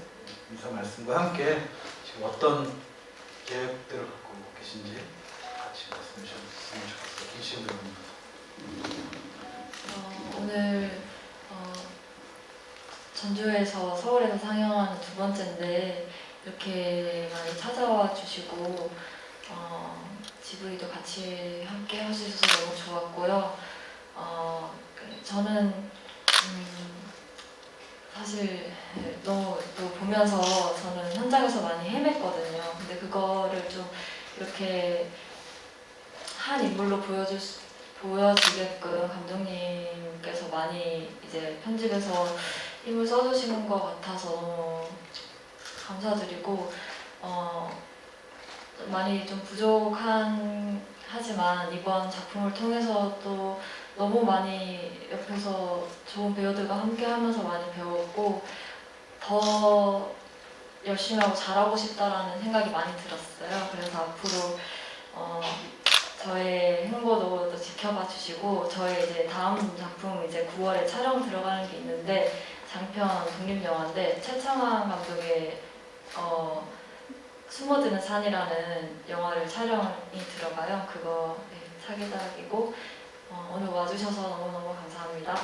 인사 말씀과 함께 지금 어떤 계획들을 갖고 계신지 같이 말씀해 주셨으면 좋겠어요. 김시훈 배우님. 오늘 전주에서 서울에서 상영하는 두 번째인데 이렇게 많이 찾아와 주시고 GV도 같이 함께 할 수 있어서 너무 좋았고요. 저는 사실 또 보면서 저는 현장에서 많이 헤맸거든요. 근데 그거를 좀 이렇게 한 인물로 보여지게끔 감독님께서 많이 이제 편집에서 힘을 써주시는 것 같아서 너무 감사드리고 많이 좀 하지만 이번 작품을 통해서 또 너무 많이 옆에서 좋은 배우들과 함께하면서 많이 배웠고 더 열심히 하고 잘하고 싶다라는 생각이 많이 들었어요. 그래서 앞으로 저의 행보도 또 지켜봐 주시고 저의 이제 다음 작품 이제 9월에 촬영 들어가는 게 있는데 장편 독립영화인데 최창환 감독의 숨어드는 산이라는 영화를 촬영이 들어가요. 그거 사계작이고 오늘 와주셔서 너무너무 감사합니다.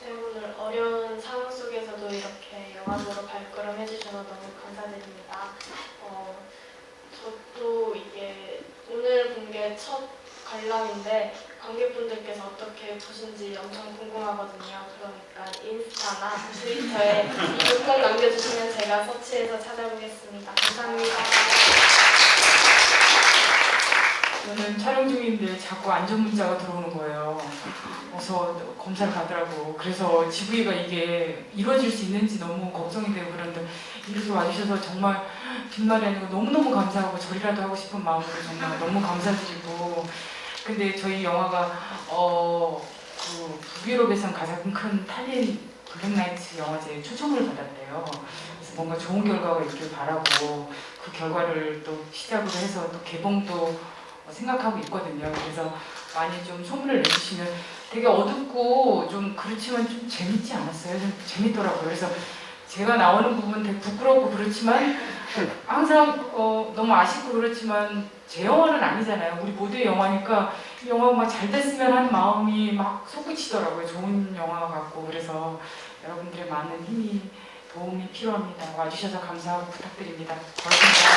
네, 오늘 어려운 상황 속에서도 이렇게 영화보러 발걸음 해주셔서 너무 감사드립니다. 저도 이게 오늘 본 게 첫 관람인데 관객분들께서 어떻게 보신지 엄청 궁금하거든요. 그러니까 인스타나 트위터에 꼭 남겨주시면 제가 서치해서 찾아보겠습니다. 감사합니다. 저는 촬영 중인데 자꾸 안전 문자가 들어오는 거예요. 그래서 검사를 가더라고. 그래서 GV가 이게 이루어질 수 있는지 너무 걱정이 되고 그런데 이렇게 와주셔서 정말 빈말이 아니고 너무너무 감사하고 절이라도 하고 싶은 마음으로 정말 너무 감사드리고 근데 저희 영화가 그 북유럽에선 가장 큰 탈린 블랙나이트 영화제에 초청을 받았대요. 그래서 뭔가 좋은 결과가 있길 바라고 그 결과를 또 시작으로 해서 또 개봉도 생각하고 있거든요. 그래서 많이 좀 소문을 내주시면 되게 어둡고 좀 그렇지만 좀 재밌지 않았어요? 좀 재밌더라고요. 그래서 제가 나오는 부분 되게 부끄럽고 그렇지만 항상 너무 아쉽고 그렇지만 제 영화는 아니잖아요. 우리 모두의 영화니까 이 영화가 막 잘 됐으면 하는 마음이 막 솟구치더라고요. 좋은 영화 같고 그래서 여러분들의 많은 힘이 도움이 필요합니다. 와주셔서 감사하고 부탁드립니다. 고맙습니다.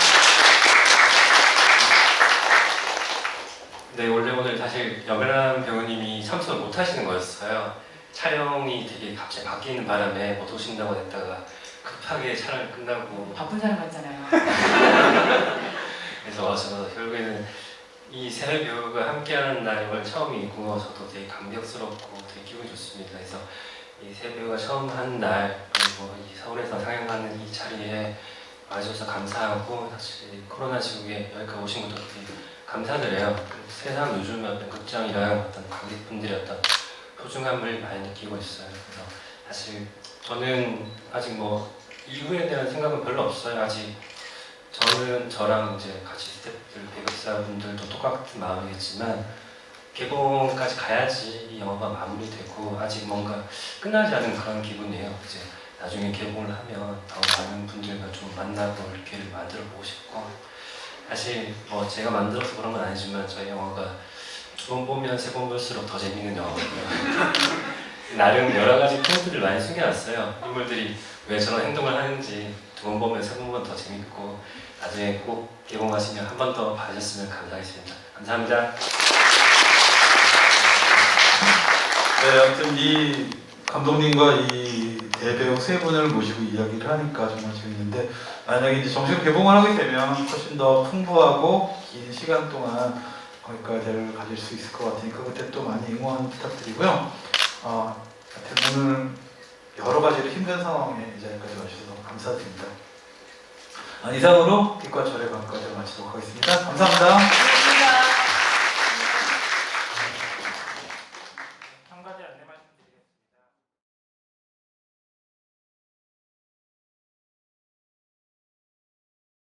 네, 원래 오늘 사실 여배람 배우님이 참석을 못 하시는 거였어요. 촬영이 되게 갑자기 바뀌는 바람에 못 오신다고 했다가 급하게 촬영 끝나고 바쁜 사람 같잖아요. 그래서 와서 결국에는 이 세 배우가 함께하는 날을 처음이고 저도 되게 감격스럽고 되게 기분이 좋습니다. 그래서 이 세 배우가 처음 한 날 그리고 이 서울에서 상영하는 이 자리에 와주셔서 감사하고 사실 코로나 시국에 여기까지 오신 것도 되게 감사드려요. 세상 요즘 어떤 극장이랑 어떤 관객분들의 어떤 소중함을 많이 느끼고 있어요. 그래서 사실 저는 아직 뭐 이후에 대한 생각은 별로 없어요. 아직 저는 저랑 이제 같이 스태프들, 배급사분들도 똑같은 마음이겠지만 개봉까지 가야지 이 영화가 마무리되고 아직 뭔가 끝나지 않은 그런 기분이에요. 이제 나중에 개봉을 하면 더 많은 분들과 좀 만나고 기회를 만들어 보고 싶고 사실 뭐 제가 만들어서 그런 건 아니지만 저희 영화가 두 번 보면 세 번 볼수록 더 재밌는 영화거든요. 나름 여러 가지 포인트를 많이 숨겨놨어요. 인물들이 왜 저런 행동을 하는지 두 번 보면 세 번 보면 더 재밌고 나중에 꼭 개봉하시면 한 번 더 봐주셨으면 감사하겠습니다. 감사합니다. 네, 아무튼 이 감독님과 이 대배우 세 분을 모시고 이야기를 하니까 정말 재밌는데 만약에 이제 정식 개봉을 하게 되면 훨씬 더 풍부하고 긴 시간 동안 거기까지를 가질 수 있을 것 같으니까 그때 또 많이 응원 부탁드리고요. 하여튼 오늘 여러 가지로 힘든 상황에 이 자리까지 와주셔서 감사드립니다. 이상으로 빛과 절의 밤까지 마치도록 하겠습니다. 감사합니다.